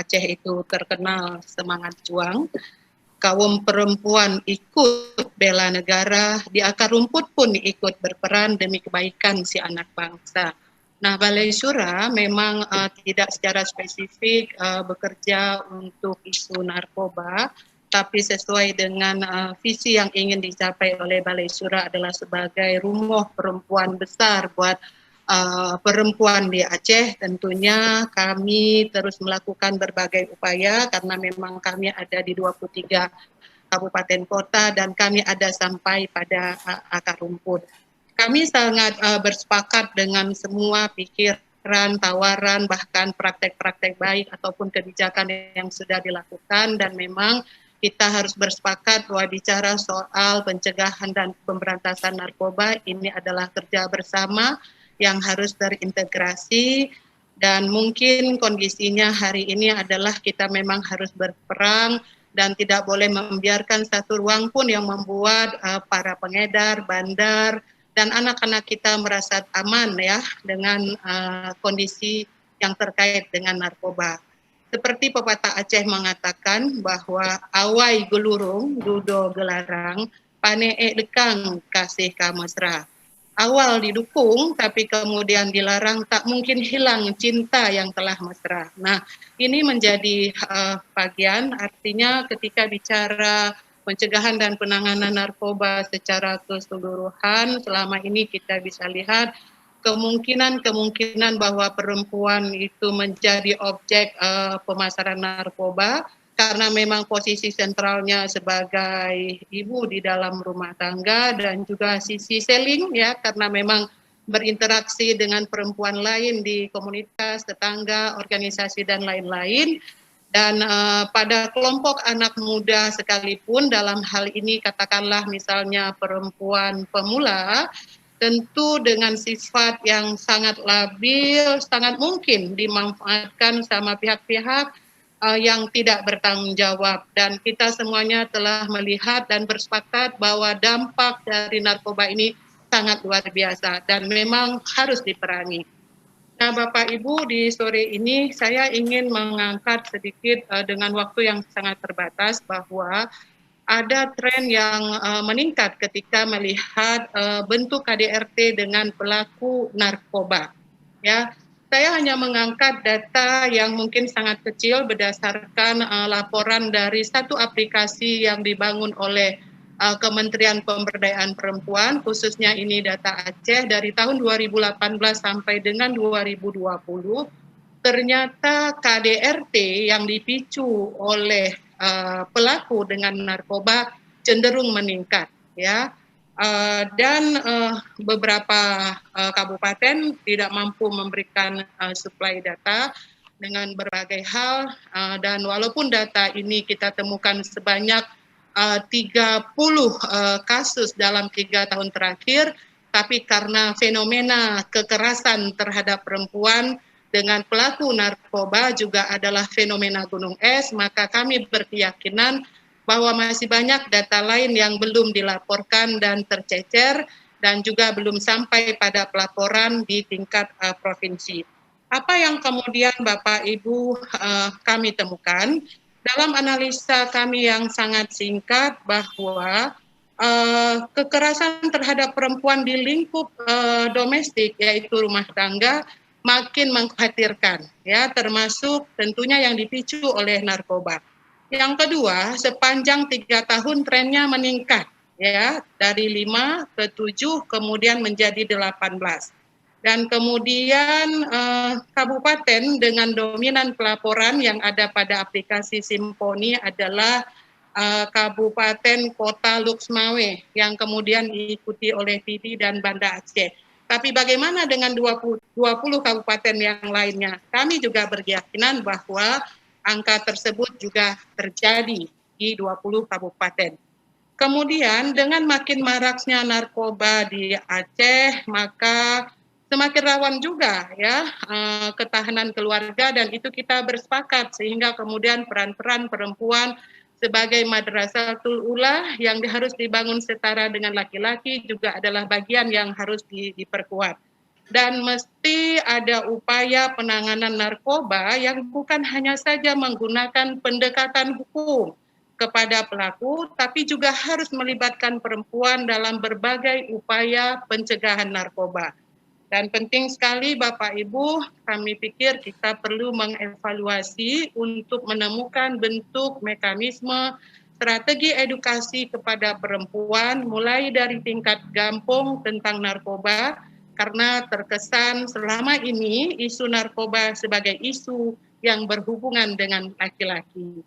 Aceh itu terkenal semangat juang, kaum perempuan ikut bela negara, di akar rumput pun ikut berperan demi kebaikan si anak bangsa. Nah, Balai Syura memang tidak secara spesifik bekerja untuk isu narkoba, tapi sesuai dengan visi yang ingin dicapai oleh Balai Syura adalah sebagai rumah perempuan besar buat perempuan di Aceh. Tentunya kami terus melakukan berbagai upaya karena memang kami ada di 23 kabupaten kota dan kami ada sampai pada akar rumput. Kami sangat bersepakat dengan semua pikiran, tawaran, bahkan praktek-praktek baik ataupun kebijakan yang sudah dilakukan, dan memang kita harus bersepakat bahwa bicara soal pencegahan dan pemberantasan narkoba ini adalah kerja bersama yang harus terintegrasi, dan mungkin kondisinya hari ini adalah kita memang harus berperang dan tidak boleh membiarkan satu ruang pun yang membuat para pengedar, bandar, dan anak-anak kita merasa aman ya dengan kondisi yang terkait dengan narkoba. Seperti pepatah Aceh mengatakan bahwa awai gelurung, dudo gelarang, panee dekang kasih kamesra. Awal didukung tapi kemudian dilarang, tak mungkin hilang cinta yang telah mesra. Nah, ini menjadi bagian, artinya ketika bicara pencegahan dan penanganan narkoba secara keseluruhan, selama ini kita bisa lihat kemungkinan bahwa perempuan itu menjadi objek pemasaran narkoba karena memang posisi sentralnya sebagai ibu di dalam rumah tangga, dan juga sisi selling ya, karena memang berinteraksi dengan perempuan lain di komunitas, tetangga, organisasi dan lain-lain. Dan pada kelompok anak muda sekalipun, dalam hal ini katakanlah misalnya perempuan pemula, tentu dengan sifat yang sangat labil, sangat mungkin dimanfaatkan sama pihak-pihak yang tidak bertanggung jawab. Dan kita semuanya telah melihat dan bersepakat bahwa dampak dari narkoba ini sangat luar biasa dan memang harus diperangi. Nah, Bapak Ibu, di sore ini saya ingin mengangkat sedikit dengan waktu yang sangat terbatas bahwa ada tren yang meningkat ketika melihat bentuk KDRT dengan pelaku narkoba. Ya, saya hanya mengangkat data yang mungkin sangat kecil berdasarkan laporan dari satu aplikasi yang dibangun oleh Kementerian Pemberdayaan Perempuan, khususnya ini data Aceh dari tahun 2018 sampai dengan 2020. Ternyata KDRT yang dipicu oleh pelaku dengan narkoba cenderung meningkat, ya. Dan beberapa kabupaten tidak mampu memberikan suplai data dengan berbagai hal, dan walaupun data ini kita temukan sebanyak 30 kasus dalam 3 tahun terakhir, tapi karena fenomena kekerasan terhadap perempuan dengan pelaku narkoba juga adalah fenomena gunung es, maka kami berkeyakinan bahwa masih banyak data lain yang belum dilaporkan dan tercecer dan juga belum sampai pada pelaporan di tingkat provinsi. Apa yang kemudian Bapak Ibu kami temukan dalam analisa kami yang sangat singkat bahwa kekerasan terhadap perempuan di lingkup domestik yaitu rumah tangga makin mengkhawatirkan, ya, termasuk tentunya yang dipicu oleh narkoba. Yang kedua, sepanjang 3 tahun trennya meningkat, ya, dari 5 ke 7 kemudian menjadi 18. Dan kemudian kabupaten dengan dominan pelaporan yang ada pada aplikasi Simponi adalah Kabupaten Kota Luxmawe yang kemudian diikuti oleh Pidi dan Banda Aceh. Tapi bagaimana dengan 20 kabupaten yang lainnya? Kami juga berkeyakinan bahwa angka tersebut juga terjadi di 20 kabupaten. Kemudian dengan makin maraknya narkoba di Aceh, maka semakin rawan juga ya ketahanan keluarga, dan itu kita bersepakat sehingga kemudian peran-peran perempuan sebagai madrasatul ula yang harus dibangun setara dengan laki-laki juga adalah bagian yang harus diperkuat. dan mesti ada upaya penanganan narkoba yang bukan hanya saja menggunakan pendekatan hukum kepada pelaku, tapi juga harus melibatkan perempuan dalam berbagai upaya pencegahan narkoba. Dan penting sekali Bapak Ibu, kami pikir kita perlu mengevaluasi untuk menemukan bentuk mekanisme strategi edukasi kepada perempuan mulai dari tingkat kampung tentang narkoba, karena terkesan selama ini isu narkoba sebagai isu yang berhubungan dengan laki-laki.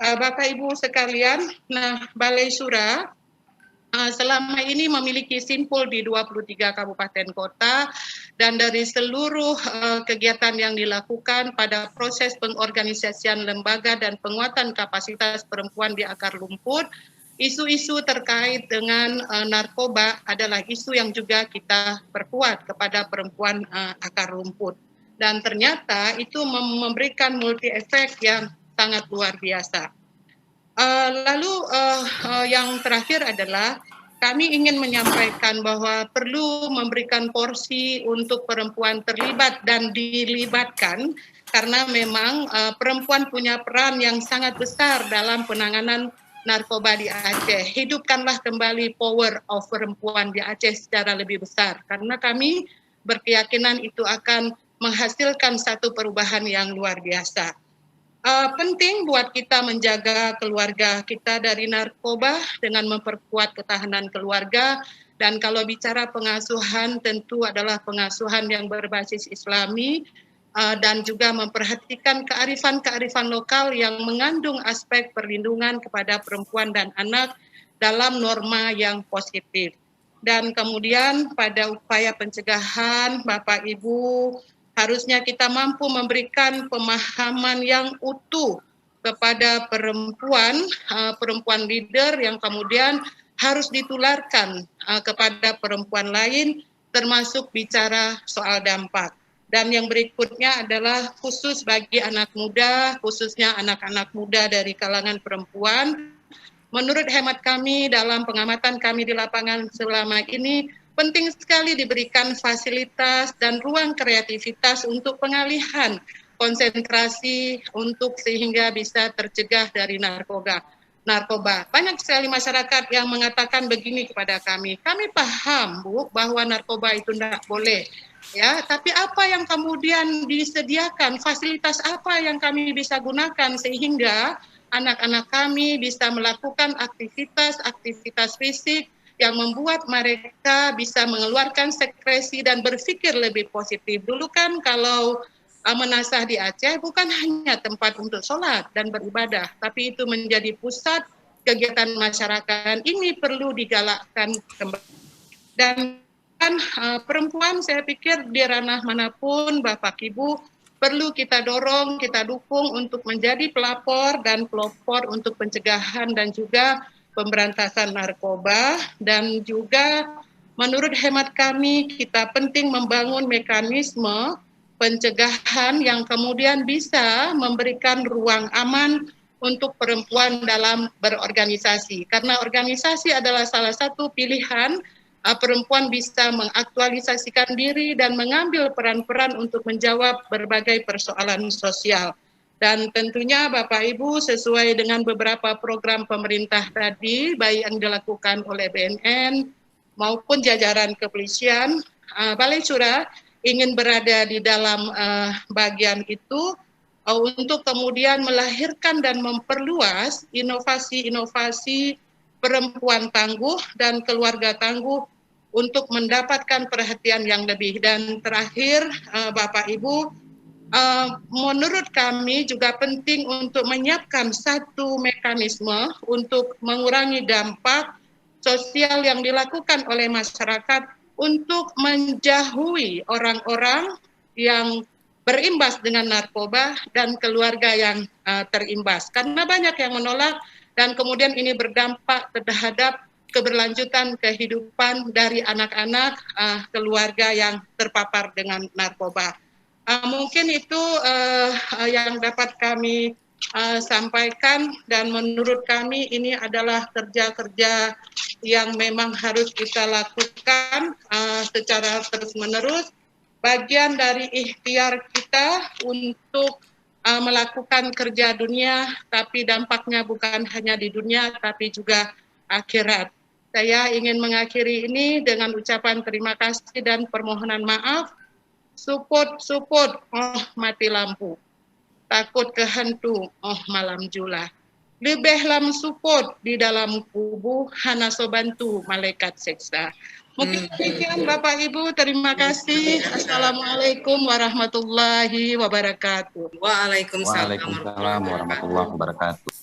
Bapak Ibu sekalian, Balai Syura selama ini memiliki simpul di 23 kabupaten kota, dan dari seluruh kegiatan yang dilakukan pada proses pengorganisasian lembaga dan penguatan kapasitas perempuan di akar rumput, isu-isu terkait dengan narkoba adalah isu yang juga kita perkuat kepada perempuan akar rumput. Dan ternyata itu memberikan multi efek yang sangat luar biasa. Lalu yang terakhir adalah kami ingin menyampaikan bahwa perlu memberikan porsi untuk perempuan terlibat dan dilibatkan, karena memang perempuan punya peran yang sangat besar dalam penanganan narkoba di Aceh. Hidupkanlah kembali power of perempuan di Aceh secara lebih besar, karena kami berkeyakinan itu akan menghasilkan satu perubahan yang luar biasa. Penting buat kita menjaga keluarga kita dari narkoba dengan memperkuat ketahanan keluarga, dan kalau bicara pengasuhan tentu adalah pengasuhan yang berbasis Islami, dan juga memperhatikan kearifan-kearifan lokal yang mengandung aspek perlindungan kepada perempuan dan anak dalam norma yang positif. Dan kemudian pada upaya pencegahan, Bapak Ibu, harusnya kita mampu memberikan pemahaman yang utuh kepada perempuan, perempuan leader yang kemudian harus ditularkan kepada perempuan lain, termasuk bicara soal dampak. Dan yang berikutnya adalah khusus bagi anak muda, khususnya anak-anak muda dari kalangan perempuan. Menurut hemat kami dalam pengamatan kami di lapangan selama ini, penting sekali diberikan fasilitas dan ruang kreativitas untuk pengalihan konsentrasi untuk sehingga bisa tercegah dari narkoba. Banyak sekali masyarakat yang mengatakan begini kepada kami paham Bu bahwa narkoba itu tidak boleh, ya, tapi apa yang kemudian disediakan, fasilitas apa yang kami bisa gunakan sehingga anak-anak kami bisa melakukan aktivitas fisik yang membuat mereka bisa mengeluarkan sekresi dan berpikir lebih positif. Dulu kan kalau Menasah di Aceh bukan hanya tempat untuk sholat dan beribadah, tapi itu menjadi pusat kegiatan masyarakat. Ini perlu digalakkan kembali. Dan perempuan saya pikir di ranah manapun Bapak Ibu perlu kita dorong, kita dukung untuk menjadi pelapor dan pelopor untuk pencegahan dan juga pemberantasan narkoba. Dan juga menurut hemat kami kita penting membangun mekanisme pencegahan yang kemudian bisa memberikan ruang aman untuk perempuan dalam berorganisasi. Karena organisasi adalah salah satu pilihan perempuan bisa mengaktualisasikan diri dan mengambil peran-peran untuk menjawab berbagai persoalan sosial. Dan tentunya Bapak Ibu sesuai dengan beberapa program pemerintah tadi, baik yang dilakukan oleh BNN maupun jajaran kepolisian, Balai Syura ingin berada di dalam bagian itu untuk kemudian melahirkan dan memperluas inovasi-inovasi perempuan tangguh dan keluarga tangguh untuk mendapatkan perhatian yang lebih. Dan terakhir Bapak Ibu, menurut kami juga penting untuk menyiapkan satu mekanisme untuk mengurangi dampak sosial yang dilakukan oleh masyarakat untuk menjauhi orang-orang yang berimbas dengan narkoba dan keluarga yang terimbas. Karena banyak yang menolak dan kemudian ini berdampak terhadap keberlanjutan kehidupan dari anak-anak keluarga yang terpapar dengan narkoba. Mungkin itu yang dapat kami sampaikan, dan menurut kami ini adalah kerja-kerja yang memang harus kita lakukan secara terus-menerus bagian dari ikhtiar kita untuk melakukan kerja dunia, tapi dampaknya bukan hanya di dunia, tapi juga akhirat. Saya ingin mengakhiri ini dengan ucapan terima kasih dan permohonan maaf. Support, oh mati lampu. Takut kehantu, oh malam jula. Lebih lam support di dalam kubu, hana sobantu malaikat seksa. Mungkin demikian Bapak Ibu, terima kasih. Assalamualaikum warahmatullahi wabarakatuh. Waalaikumsalam warahmatullahi wabarakatuh.